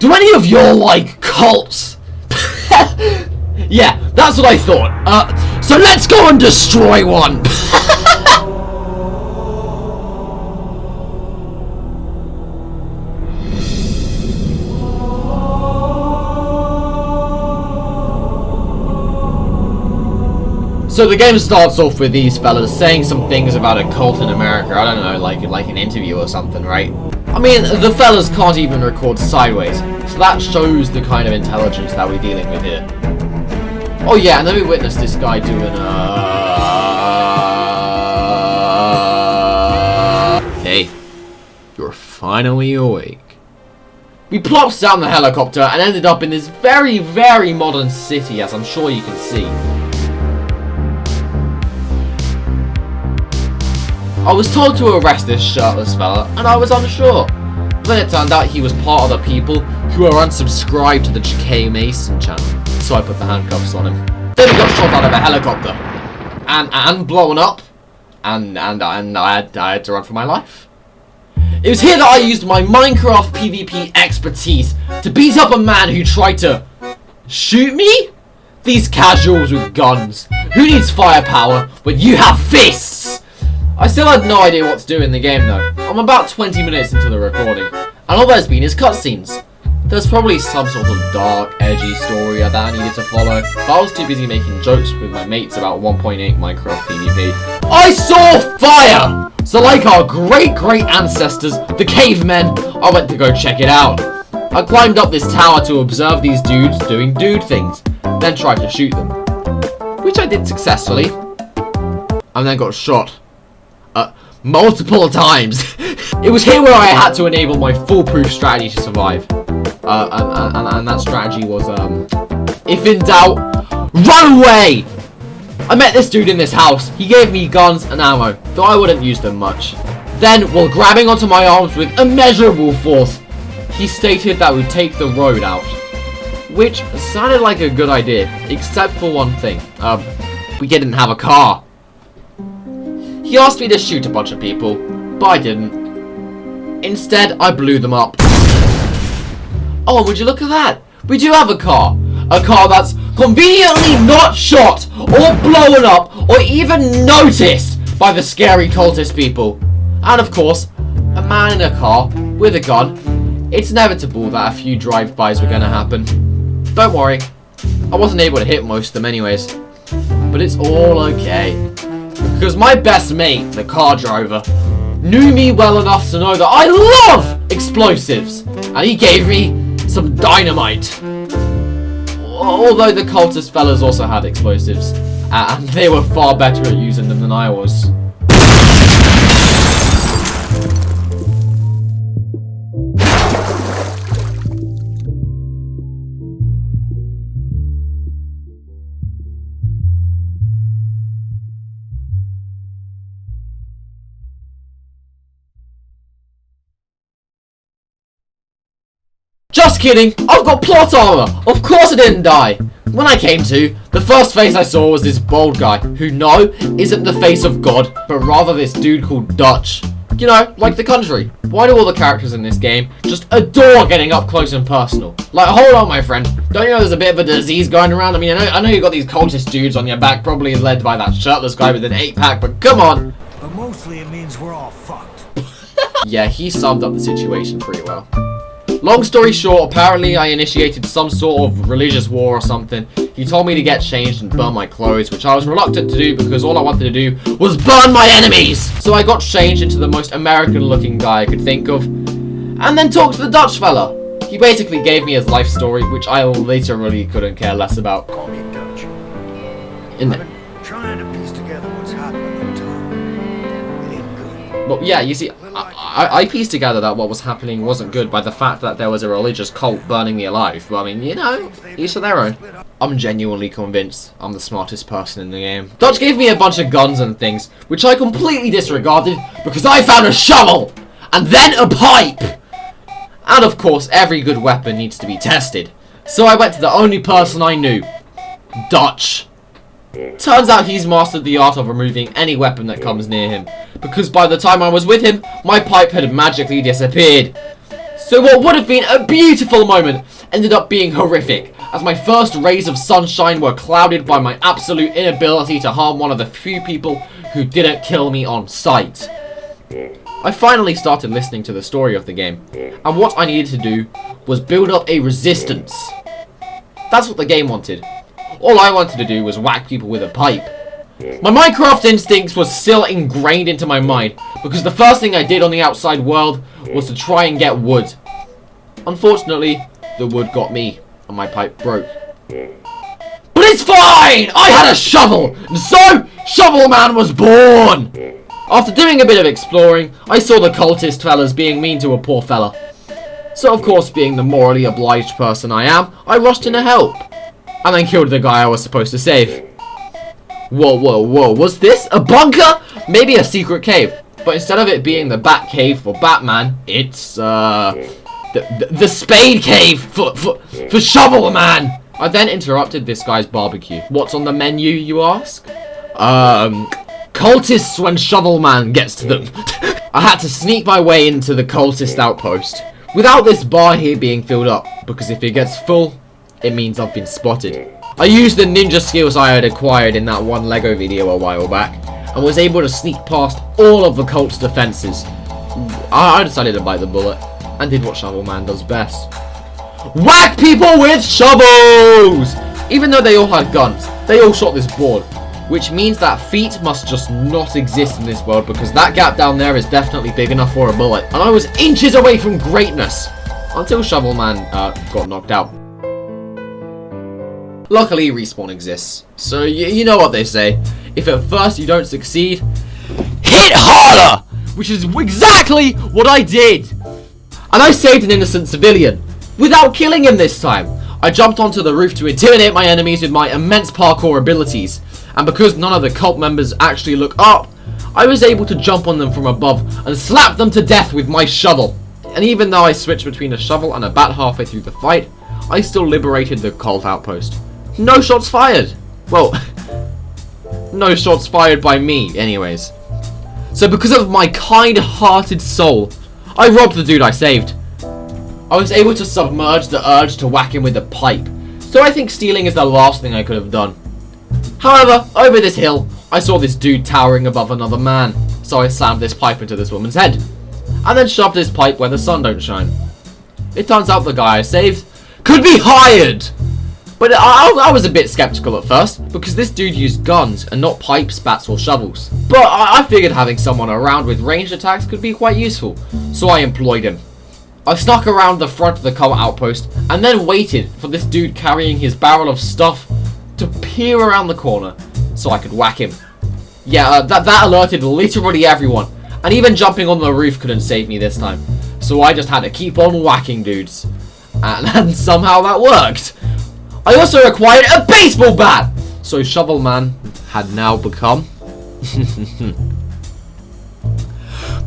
Do any of you like cults? Yeah, that's what I thought. So let's go and destroy one. So the game starts off with these fellas saying some things about a cult in America. I don't know, like an interview or something, right? I mean, the fellas can't even record sideways, so that shows the kind of intelligence that we're dealing with here. Oh yeah, and then we witness this guy doing Hey, you're finally awake. We plopped down the helicopter and ended up in this very, very modern city, as I'm sure you can see. I was told to arrest this shirtless fella, and I was unsure. Then it turned out he was part of the people who are unsubscribed to the J.K. Mason channel, so I put the handcuffs on him. Then he got shot out of a helicopter, and blown up, and I had to run for my life. It was here that I used my Minecraft PvP expertise to beat up a man who tried to shoot me? These casuals with guns. Who needs firepower when you have fists? I still had no idea what to do in the game though. I'm about 20 minutes into the recording, and all there's been is cutscenes. There's probably some sort of dark, edgy story that I needed to follow, but I was too busy making jokes with my mates about 1.8 Minecraft PvP. I saw fire! So like our great ancestors, the cavemen, I went to go check it out. I climbed up this tower to observe these dudes doing dude things, then tried to shoot them. Which I did successfully, and then got shot. Multiple times. It was here where I had to enable my foolproof strategy to survive. And that strategy was, if in doubt, run away! I met this dude in this house. He gave me guns and ammo, though I wouldn't use them much. Then, while grabbing onto my arms with immeasurable force, he stated that we'd take the road out. Which sounded like a good idea, except for one thing. We didn't have a car. He asked me to shoot a bunch of people, but I didn't. Instead, I blew them up. Oh, would you look at that? We do have a car. A car that's conveniently not shot, or blown up, or even noticed by the scary cultist people. And of course, a man in a car with a gun. It's inevitable that a few drive-bys were gonna happen. Don't worry, I wasn't able to hit most of them anyways. But it's all okay. Because my best mate, the car driver, knew me well enough to know that I love explosives, and he gave me some dynamite. Although the cultist fellas also had explosives, and they were far better at using them than I was. Just kidding, I've got plot armor! Of course I didn't die! When I came to, the first face I saw was this bald guy, who no, isn't the face of God, but rather this dude called Dutch. You know, like the country. Why do all the characters in this game just adore getting up close and personal? Like, hold on my friend, don't you know there's a bit of a disease going around? I mean, I know you've got these cultist dudes on your back, probably led by that shirtless guy with an 8-pack, but come on! But mostly it means we're all fucked. Yeah, he summed up the situation pretty well. Long story short, apparently I initiated some sort of religious war or something. He told me to get changed and burn my clothes, which I was reluctant to do because all I wanted to do was burn my enemies! So I got changed into the most American looking guy I could think of, and then talked to the Dutch fella. He basically gave me his life story, which I literally couldn't care less about. Call me Dutch. In I've been trying to piece together what's happening in town. It ain't good. Well, yeah, you see, I pieced together that what was happening wasn't good by the fact that there was a religious cult burning me alive. But I mean, you know, each to their own. I'm genuinely convinced I'm the smartest person in the game. Dutch gave me a bunch of guns and things, which I completely disregarded because I found a shovel! And then a pipe! And of course, every good weapon needs to be tested. So I went to the only person I knew. Dutch. Turns out he's mastered the art of removing any weapon that comes near him, because by the time I was with him, my pipe had magically disappeared. So what would have been a beautiful moment ended up being horrific, as my first rays of sunshine were clouded by my absolute inability to harm one of the few people who didn't kill me on sight. I finally started listening to the story of the game, and what I needed to do was build up a resistance. That's what the game wanted. All I wanted to do was whack people with a pipe. My Minecraft instincts was still ingrained into my mind, because the first thing I did on the outside world was to try and get wood. Unfortunately, the wood got me, and my pipe broke. But it's fine! I had a shovel, and so Shovel Man was born! After doing a bit of exploring, I saw the cultist fellas being mean to a poor fella. So of course, being the morally obliged person I am, I rushed in to help. And then killed the guy I was supposed to save. Whoa, was this a bunker? Maybe a secret cave. But instead of it being the Bat Cave for Batman, it's, the Spade Cave for Shovel Man! I then interrupted this guy's barbecue. What's on the menu, you ask? Cultists when Shovel Man gets to them. I had to sneak my way into the cultist outpost, without this bar here being filled up, because if it gets full, it means I've been spotted. I used the ninja skills I had acquired in that one Lego video a while back, and was able to sneak past all of the cult's defenses. I decided to bite the bullet, and did what Shovel Man does best. Whack people with shovels! Even though they all had guns, they all shot this board, which means that feet must just not exist in this world, because that gap down there is definitely big enough for a bullet, and I was inches away from greatness, until Shovel Man got knocked out. Luckily, respawn exists, so you know what they say, if at first you don't succeed, hit harder! Which is exactly what I did! And I saved an innocent civilian, without killing him this time. I jumped onto the roof to intimidate my enemies with my immense parkour abilities, and because none of the cult members actually look up, I was able to jump on them from above and slap them to death with my shovel. And even though I switched between a shovel and a bat halfway through the fight, I still liberated the cult outpost. No shots fired! Well, no shots fired by me, anyways. So because of my kind-hearted soul, I robbed the dude I saved. I was able to submerge the urge to whack him with a pipe, so I think stealing is the last thing I could have done. However, over this hill, I saw this dude towering above another man, so I slammed this pipe into this woman's head, and then shoved this pipe where the sun don't shine. It turns out the guy I saved could be hired! But I was a bit skeptical at first, because this dude used guns and not pipes, bats or shovels. But I figured having someone around with ranged attacks could be quite useful, so I employed him. I snuck around the front of the cult outpost, and then waited for this dude carrying his barrel of stuff to peer around the corner, so I could whack him. Yeah, that alerted literally everyone, and even jumping on the roof couldn't save me this time. So I just had to keep on whacking dudes. And somehow that worked. I also acquired a baseball bat! So Shovel Man had now become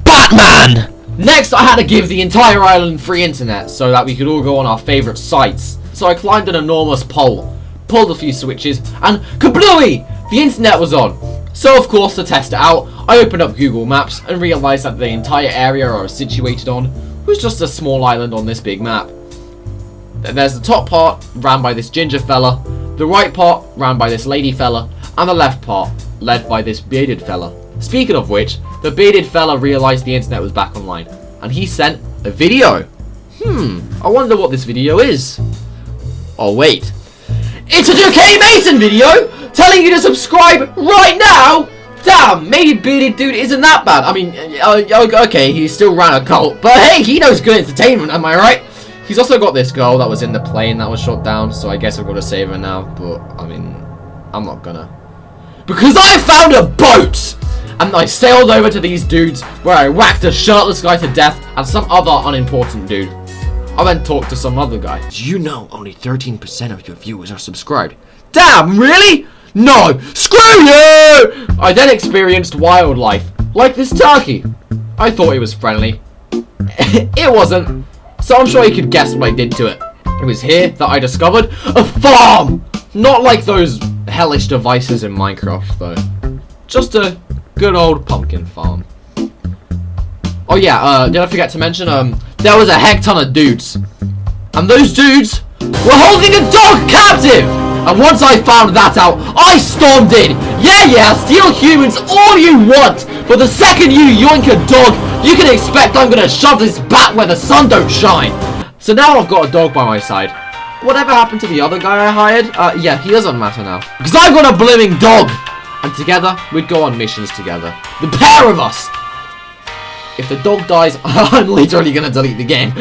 Batman! Next, I had to give the entire island free internet so that we could all go on our favourite sites. So I climbed an enormous pole, pulled a few switches, and kablooey! The internet was on. So of course, to test it out, I opened up Google Maps and realised that the entire area I was situated on was just a small island on this big map. There's the top part, ran by this ginger fella, the right part, ran by this lady fella, and the left part, led by this bearded fella. Speaking of which, the bearded fella realised the internet was back online, and he sent a video. I wonder what this video is. Oh wait. It's a 2K Mason video! Telling you to subscribe right now! Damn, maybe bearded dude isn't that bad. I mean, okay, he still ran a cult, but hey, he knows good entertainment, am I right? He's also got this girl that was in the plane that was shot down, so I guess I've got to save her now, but, I mean, I'm not gonna. Because I found a boat! And I sailed over to these dudes, where I whacked a shirtless guy to death, and some other unimportant dude. I then talked to some other guy. Do you know only 13% of your viewers are subscribed? Damn, really? No! Screw you! I then experienced wildlife, like this turkey. I thought it was friendly. It wasn't. So I'm sure you could guess what I did to it. It was here that I discovered a farm! Not like those hellish devices in Minecraft, though. Just a good old pumpkin farm. Oh yeah, did I forget to mention, there was a heck ton of dudes. And those dudes were holding a dog captive! And once I found that out, I stormed in! Yeah, steal humans all you want! But the second you yoink a dog, you can expect I'm gonna shove this bat where the sun don't shine! So now I've got a dog by my side. Whatever happened to the other guy I hired? Yeah, he doesn't matter now. Because I've got a blimmin' dog! And together, we'd go on missions together. The pair of us! If the dog dies, I'm literally gonna delete the game.